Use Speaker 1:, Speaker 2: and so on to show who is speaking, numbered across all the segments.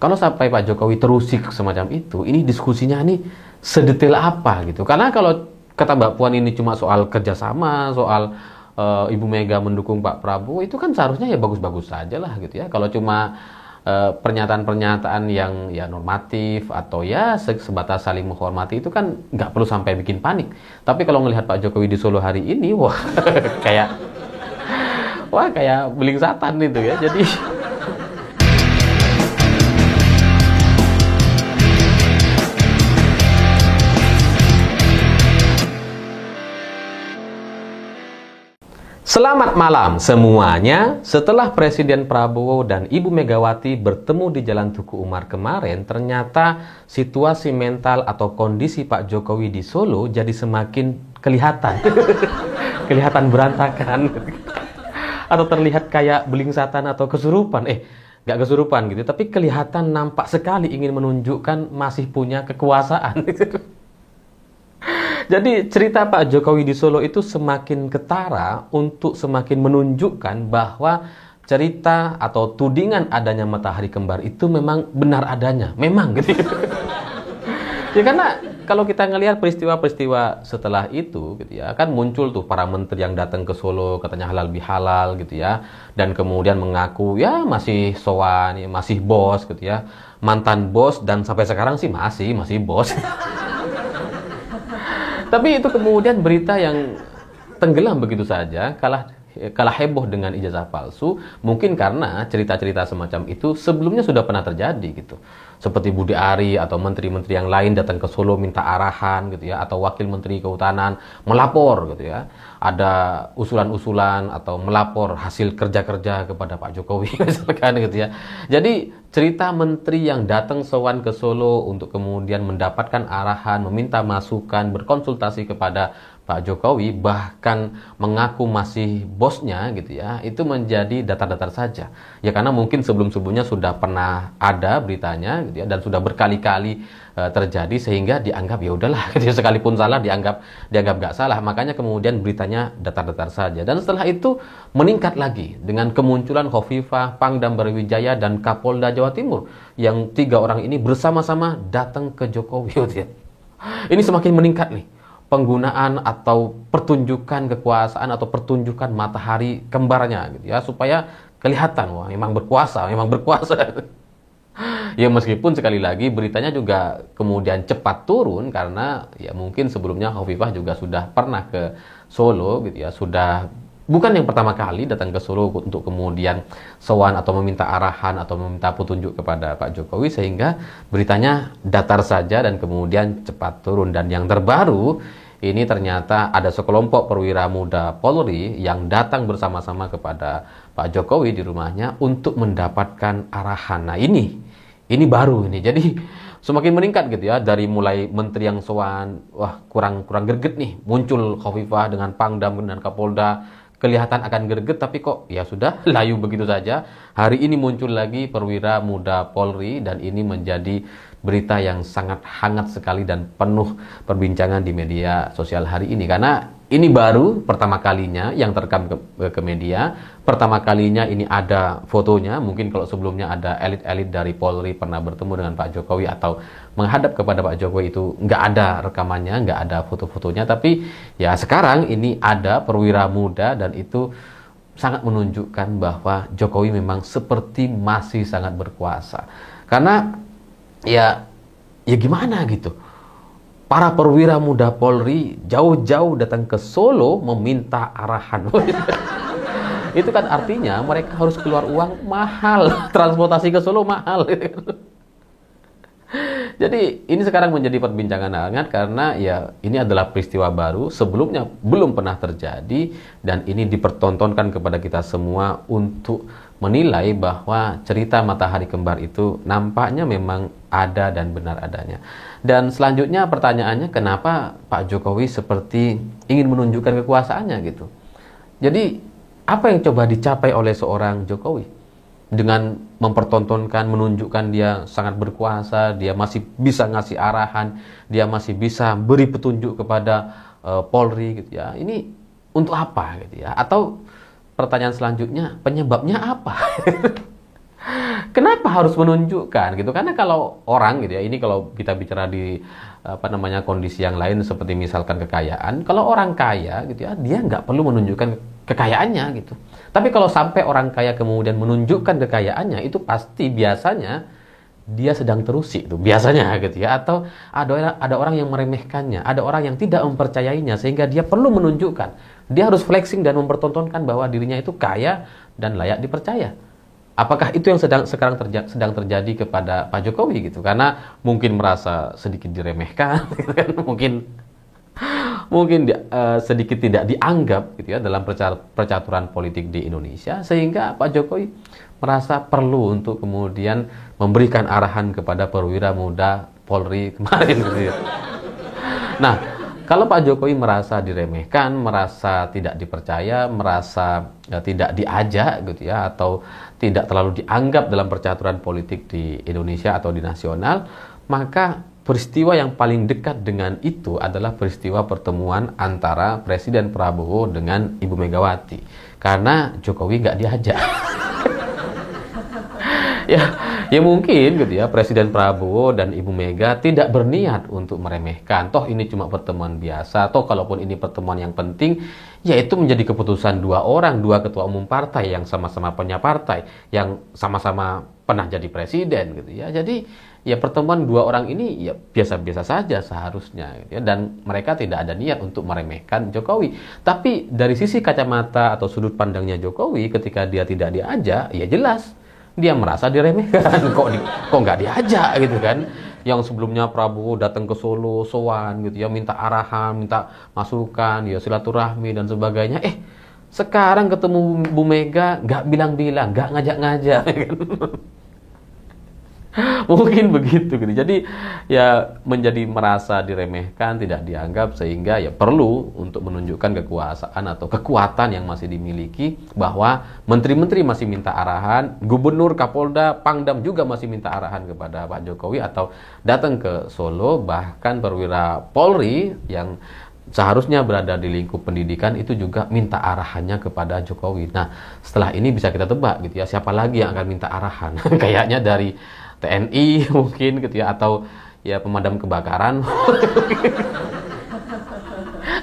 Speaker 1: kalau sampai Pak Jokowi terusik semacam itu, ini diskusinya nih sedetail apa gitu. Karena kalau kata Mbak Puan ini cuma soal kerjasama, soal Ibu Mega mendukung Pak Prabowo, itu kan seharusnya ya bagus-bagus saja lah gitu ya. Kalau cuma pernyataan-pernyataan yang ya normatif atau ya sebatas saling menghormati, itu kan nggak perlu sampai bikin panik. Tapi kalau ngelihat Pak Jokowi di Solo hari ini, wah kayak beling satan itu ya. Jadi selamat malam semuanya. Setelah Presiden Prabowo dan Ibu Megawati bertemu di Jalan Tuku Umar kemarin, ternyata situasi mental atau kondisi Pak Jokowi di Solo jadi semakin kelihatan. Kelihatan berantakan. Atau terlihat kayak beling satan atau kesurupan. Nggak kesurupan gitu, tapi kelihatan nampak sekali ingin menunjukkan masih punya kekuasaan. Jadi cerita Pak Jokowi di Solo itu semakin ketara untuk semakin menunjukkan bahwa cerita atau tudingan adanya matahari kembar itu memang benar adanya. Memang gitu. Ya karena kalau kita ngelihat peristiwa-peristiwa setelah itu gitu ya, kan muncul tuh para menteri yang datang ke Solo katanya halal bihalal gitu ya, dan kemudian mengaku ya masih sowan, ya, masih bos gitu ya. Mantan bos dan sampai sekarang sih masih bos. Tapi itu kemudian berita yang tenggelam begitu saja, kalah heboh dengan ijazah palsu, mungkin karena cerita-cerita semacam itu sebelumnya sudah pernah terjadi gitu. Seperti Budi Ari atau menteri-menteri yang lain datang ke Solo minta arahan gitu ya, atau wakil menteri kehutanan melapor gitu ya. Ada usulan-usulan atau melapor hasil kerja-kerja kepada Pak Jokowi misalkan gitu ya. Jadi cerita menteri yang datang sowan ke Solo untuk kemudian mendapatkan arahan, meminta masukan, berkonsultasi kepada Pak Jokowi, bahkan mengaku masih bosnya gitu ya, itu menjadi datar-datar saja. Ya karena mungkin sebelum-sebelumnya sudah pernah ada beritanya gitu ya, dan sudah berkali-kali terjadi sehingga dianggap ya udahlah gitu ya, sekalipun salah dianggap nggak salah. Makanya kemudian beritanya datar-datar saja. Dan setelah itu meningkat lagi dengan kemunculan Khofifah, Pangdam Brawijaya dan Kapolda Jawa Timur yang 3 orang ini bersama-sama datang ke Jokowi gitu ya. Ini semakin meningkat nih penggunaan atau pertunjukan kekuasaan atau pertunjukan matahari kembarnya gitu ya, supaya kelihatan wah memang berkuasa. Ya meskipun sekali lagi beritanya juga kemudian cepat turun karena ya mungkin sebelumnya Khofifah juga sudah pernah ke Solo gitu ya, sudah bukan yang pertama kali datang ke Solo untuk kemudian sowan atau meminta arahan atau meminta petunjuk kepada Pak Jokowi, sehingga beritanya datar saja dan kemudian cepat turun. Dan yang terbaru ini ternyata ada sekelompok perwira muda Polri yang datang bersama-sama kepada Pak Jokowi di rumahnya untuk mendapatkan arahan. Nah ini baru ini. Jadi semakin meningkat gitu ya, dari mulai menteri yang sowan, wah kurang greget nih, muncul Khofifah dengan Pangdam dan Kapolda, kelihatan akan greget tapi kok ya sudah layu begitu saja. Hari ini muncul lagi perwira muda Polri dan ini menjadi berita yang sangat hangat sekali dan penuh perbincangan di media sosial hari ini. Karena ini baru pertama kalinya yang terekam ke media. Pertama kalinya ini ada fotonya. Mungkin kalau sebelumnya ada elit-elit dari Polri pernah bertemu dengan Pak Jokowi atau menghadap kepada Pak Jokowi, itu nggak ada rekamannya, nggak ada foto-fotonya. Tapi ya sekarang ini ada perwira muda dan itu sangat menunjukkan bahwa Jokowi memang seperti masih sangat berkuasa. Karena ya gimana gitu, para perwira muda Polri jauh-jauh datang ke Solo meminta arahan. Itu kan artinya mereka harus keluar uang mahal, transportasi ke Solo mahal. Jadi ini sekarang menjadi perbincangan hangat karena ya ini adalah peristiwa baru, sebelumnya belum pernah terjadi, dan ini dipertontonkan kepada kita semua untuk menilai bahwa cerita matahari kembar itu nampaknya memang ada dan benar adanya. Dan selanjutnya pertanyaannya, kenapa Pak Jokowi seperti ingin menunjukkan kekuasaannya gitu. Jadi apa yang coba dicapai oleh seorang Jokowi dengan mempertontonkan, menunjukkan dia sangat berkuasa, dia masih bisa ngasih arahan, dia masih bisa beri petunjuk kepada Polri gitu ya. Ini untuk apa gitu ya? Atau pertanyaan selanjutnya, penyebabnya apa? Kenapa harus menunjukkan gitu? Karena kalau orang gitu ya, ini kalau kita bicara di kondisi yang lain seperti misalkan kekayaan, kalau orang kaya gitu ya, dia nggak perlu menunjukkan kekayaannya gitu. Tapi kalau sampai orang kaya kemudian menunjukkan kekayaannya, itu pasti biasanya dia sedang terusik tuh biasanya gitu ya, atau ada orang yang meremehkannya, ada orang yang tidak mempercayainya sehingga dia perlu menunjukkan, dia harus flexing dan mempertontonkan bahwa dirinya itu kaya dan layak dipercaya. Apakah itu yang sekarang sedang terjadi kepada Pak Jokowi gitu? Karena mungkin merasa sedikit diremehkan, gitu kan? mungkin sedikit tidak dianggap gitu ya dalam percaturan politik di Indonesia, sehingga Pak Jokowi merasa perlu untuk kemudian memberikan arahan kepada perwira muda Polri kemarin gitu ya. Nah, kalau Pak Jokowi merasa diremehkan, merasa tidak dipercaya, merasa tidak diajak gitu ya, atau tidak terlalu dianggap dalam percaturan politik di Indonesia atau di nasional, maka peristiwa yang paling dekat dengan itu adalah peristiwa pertemuan antara Presiden Prabowo dengan Ibu Megawati. Karena Jokowi nggak diajak. ya mungkin gitu ya, Presiden Prabowo dan Ibu Mega tidak berniat untuk meremehkan. Toh ini cuma pertemuan biasa. Toh kalaupun ini pertemuan yang penting, ya itu menjadi keputusan dua orang, dua ketua umum partai yang sama-sama punya partai, yang sama-sama pernah jadi presiden gitu ya. Jadi ya pertemuan dua orang ini ya biasa-biasa saja seharusnya gitu ya, dan mereka tidak ada niat untuk meremehkan Jokowi. Tapi dari sisi kacamata atau sudut pandangnya Jokowi, ketika dia tidak diajak, ya jelas dia merasa diremehkan. kok nggak diajak gitu kan? Yang sebelumnya Prabowo datang ke Solo, sowan gitu ya, minta arahan, minta masukan, ya silaturahmi dan sebagainya. Sekarang ketemu Bu Mega nggak bilang-bilang, nggak ngajak-ngajak. Mungkin begitu gitu. Jadi ya menjadi merasa diremehkan, tidak dianggap, sehingga ya perlu untuk menunjukkan kekuasaan atau kekuatan yang masih dimiliki, bahwa menteri-menteri masih minta arahan, gubernur, Kapolda, Pangdam juga masih minta arahan kepada Pak Jokowi atau datang ke Solo, bahkan perwira Polri yang seharusnya berada di lingkup pendidikan itu juga minta arahannya kepada Jokowi. Nah, setelah ini bisa kita tebak gitu ya, siapa lagi yang akan minta arahan? Kayaknya dari TNI mungkin gitu ya, atau ya pemadam kebakaran.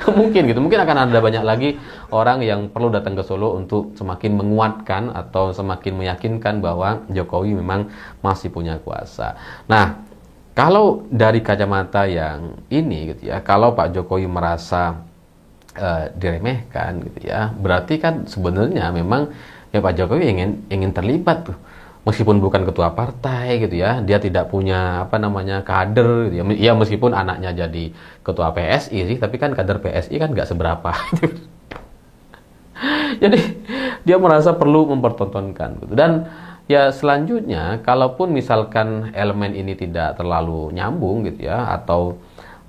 Speaker 1: Mungkin gitu, mungkin akan ada banyak lagi orang yang perlu datang ke Solo untuk semakin menguatkan atau semakin meyakinkan bahwa Jokowi memang masih punya kuasa. Nah, kalau dari kacamata yang ini gitu ya, kalau Pak Jokowi merasa diremehkan gitu ya, berarti kan sebenarnya memang ya Pak Jokowi ingin terlibat tuh. Meskipun bukan ketua partai gitu ya, dia tidak punya kader gitu ya. Ya meskipun anaknya jadi ketua PSI sih, tapi kan kader PSI kan nggak seberapa. Jadi dia merasa perlu mempertontonkan gitu. Dan ya selanjutnya, kalaupun misalkan elemen ini tidak terlalu nyambung gitu ya, atau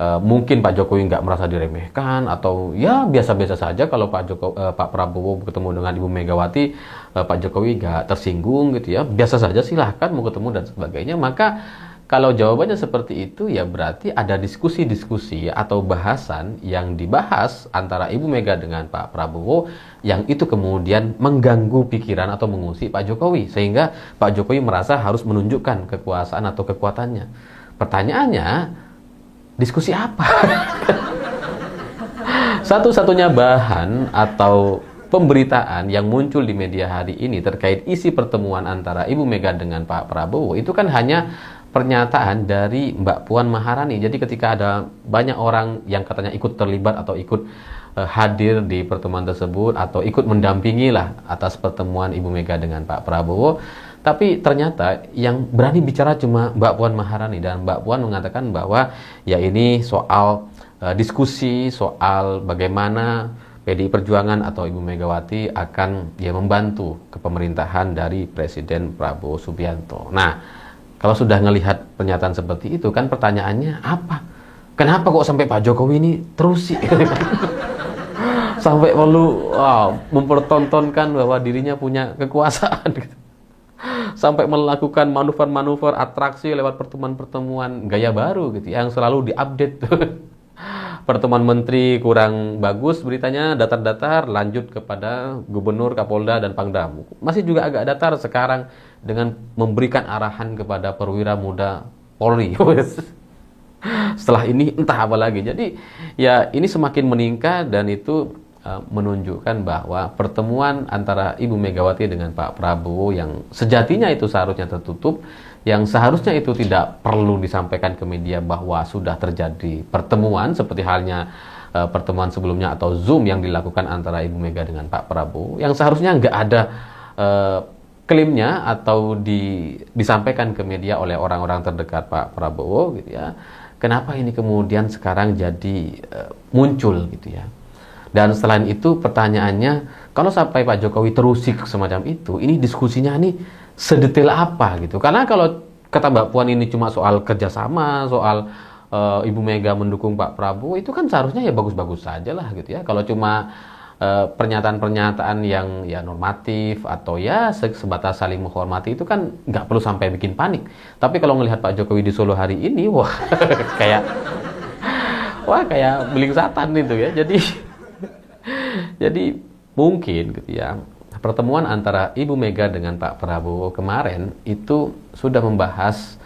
Speaker 1: mungkin Pak Jokowi nggak merasa diremehkan, atau ya biasa-biasa saja kalau Pak Prabowo bertemu dengan Ibu Megawati, Pak Jokowi nggak tersinggung gitu ya, biasa saja, silahkan mau ketemu dan sebagainya. Maka kalau jawabannya seperti itu, ya berarti ada diskusi-diskusi atau bahasan yang dibahas antara Ibu Mega dengan Pak Prabowo yang itu kemudian mengganggu pikiran atau mengusik Pak Jokowi, sehingga Pak Jokowi merasa harus menunjukkan kekuasaan atau kekuatannya. Pertanyaannya, diskusi apa? Satu-satunya bahan atau pemberitaan yang muncul di media hari ini terkait isi pertemuan antara Ibu Mega dengan Pak Prabowo itu kan hanya pernyataan dari Mbak Puan Maharani. Jadi ketika ada banyak orang yang katanya ikut terlibat atau ikut hadir di pertemuan tersebut atau ikut mendampingi lah atas pertemuan Ibu Mega dengan Pak Prabowo, tapi ternyata yang berani bicara cuma Mbak Puan Maharani, dan Mbak Puan mengatakan bahwa ya ini soal diskusi soal bagaimana PDI Perjuangan atau Ibu Megawati akan ya membantu kepemerintahan dari Presiden Prabowo Subianto. Nah, kalau sudah melihat pernyataan seperti itu kan pertanyaannya apa? Kenapa kok sampai Pak Jokowi ini terus sih? Sampai perlu mempertontonkan bahwa dirinya punya kekuasaan gitu. Sampai melakukan manuver-manuver atraksi lewat pertemuan-pertemuan gaya baru gitu yang selalu diupdate. pertemuan menteri kurang bagus beritanya, datar-datar, lanjut kepada gubernur, kapolda, dan pangdam. Masih juga agak datar sekarang dengan memberikan arahan kepada perwira muda Polri. Setelah ini entah apa lagi. Jadi ya ini semakin meningkat dan itu menunjukkan bahwa pertemuan antara Ibu Megawati dengan Pak Prabowo yang sejatinya itu seharusnya tertutup, yang seharusnya itu tidak perlu disampaikan ke media bahwa sudah terjadi pertemuan seperti halnya pertemuan sebelumnya atau Zoom yang dilakukan antara Ibu Mega dengan Pak Prabowo, yang seharusnya nggak ada klaimnya atau disampaikan ke media oleh orang-orang terdekat Pak Prabowo gitu ya. Kenapa ini kemudian sekarang jadi muncul gitu ya. Dan selain itu pertanyaannya, kalau sampai Pak Jokowi terusik semacam itu, ini diskusinya nih sedetail apa gitu. Karena kalau kata Mbak Puan ini cuma soal kerjasama, soal Ibu Mega mendukung Pak Prabowo, itu kan seharusnya ya bagus-bagus saja lah gitu ya. Kalau cuma pernyataan-pernyataan yang ya normatif atau ya sebatas saling menghormati, itu kan nggak perlu sampai bikin panik. Tapi kalau melihat Pak Jokowi di Solo hari ini, wah kayak beling satan itu ya. Jadi mungkin gitu ya, pertemuan antara Ibu Mega dengan Pak Prabowo kemarin itu sudah membahas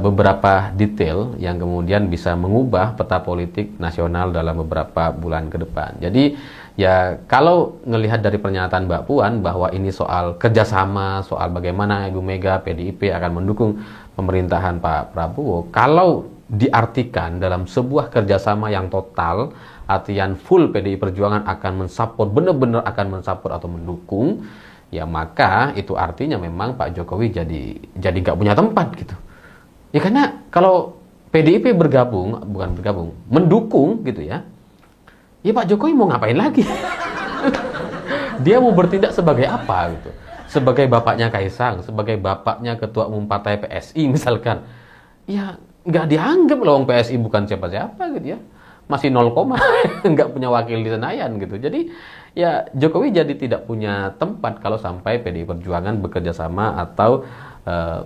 Speaker 1: beberapa detail yang kemudian bisa mengubah peta politik nasional dalam beberapa bulan ke depan. Jadi ya kalau ngelihat dari pernyataan Mbak Puan bahwa ini soal kerjasama, soal bagaimana Ibu Mega, PDIP akan mendukung pemerintahan Pak Prabowo, kalau diartikan dalam sebuah kerjasama yang total, artian full PDI Perjuangan akan mensupport, benar-benar akan mensupport atau mendukung, ya maka itu artinya memang Pak Jokowi jadi nggak punya tempat gitu. Ya karena kalau PDIP mendukung gitu ya, ya Pak Jokowi mau ngapain lagi? Dia mau bertindak sebagai apa gitu? Sebagai bapaknya Kaisang, sebagai bapaknya ketua umum partai PSI misalkan, ya nggak dianggap loh PSI bukan siapa-siapa gitu ya. Masih 0, nggak punya wakil di Senayan gitu. Jadi ya Jokowi jadi tidak punya tempat kalau sampai PDI Perjuangan bekerja sama atau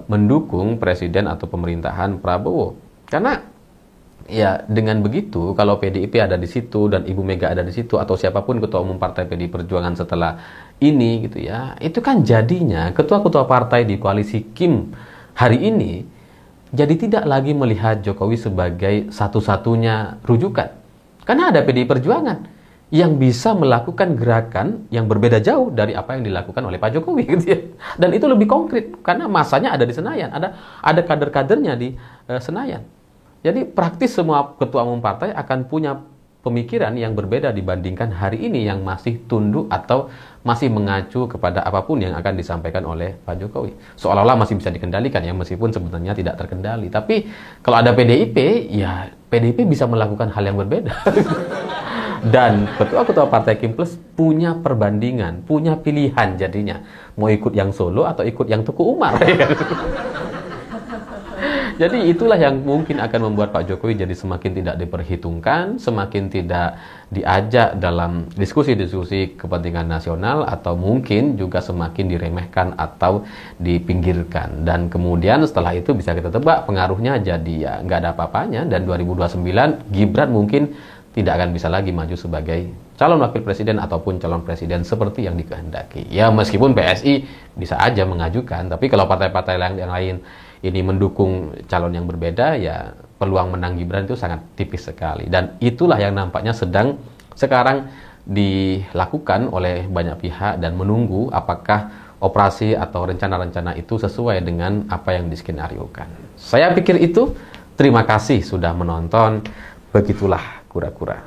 Speaker 1: mendukung presiden atau pemerintahan Prabowo. Karena ya dengan begitu kalau PDIP ada di situ dan Ibu Mega ada di situ atau siapapun ketua umum partai PDI Perjuangan setelah ini gitu ya, itu kan jadinya ketua-ketua partai di koalisi Kim hari ini jadi tidak lagi melihat Jokowi sebagai satu-satunya rujukan. Karena ada PDI Perjuangan yang bisa melakukan gerakan yang berbeda jauh dari apa yang dilakukan oleh Pak Jokowi gitu ya. Dan itu lebih konkret karena masanya ada di Senayan, ada kader-kadernya di Senayan. Jadi praktis semua ketua umum partai akan punya pemikiran yang berbeda dibandingkan hari ini yang masih tunduk atau masih mengacu kepada apapun yang akan disampaikan oleh Pak Jokowi. Seolah-olah masih bisa dikendalikan ya, meskipun sebenarnya tidak terkendali. Tapi kalau ada PDIP, ya PDIP bisa melakukan hal yang berbeda. Dan ketua-ketua partai Kim Plus punya perbandingan, punya pilihan jadinya. Mau ikut yang Solo atau ikut yang Tuku Umar. Jadi itulah yang mungkin akan membuat Pak Jokowi jadi semakin tidak diperhitungkan, semakin tidak diajak dalam diskusi-diskusi kepentingan nasional, atau mungkin juga semakin diremehkan atau dipinggirkan. Dan kemudian setelah itu bisa kita tebak pengaruhnya jadi ya nggak ada apa-apanya, dan 2029 Gibran mungkin tidak akan bisa lagi maju sebagai calon wakil presiden ataupun calon presiden seperti yang dikehendaki. Ya meskipun PSI bisa aja mengajukan, tapi kalau partai-partai yang lain ini mendukung calon yang berbeda, ya peluang menang Gibran itu sangat tipis sekali. Dan itulah yang nampaknya sedang sekarang dilakukan oleh banyak pihak dan menunggu apakah operasi atau rencana-rencana itu sesuai dengan apa yang diskenariokan. Saya pikir itu. Terima kasih sudah menonton. Begitulah kura-kura.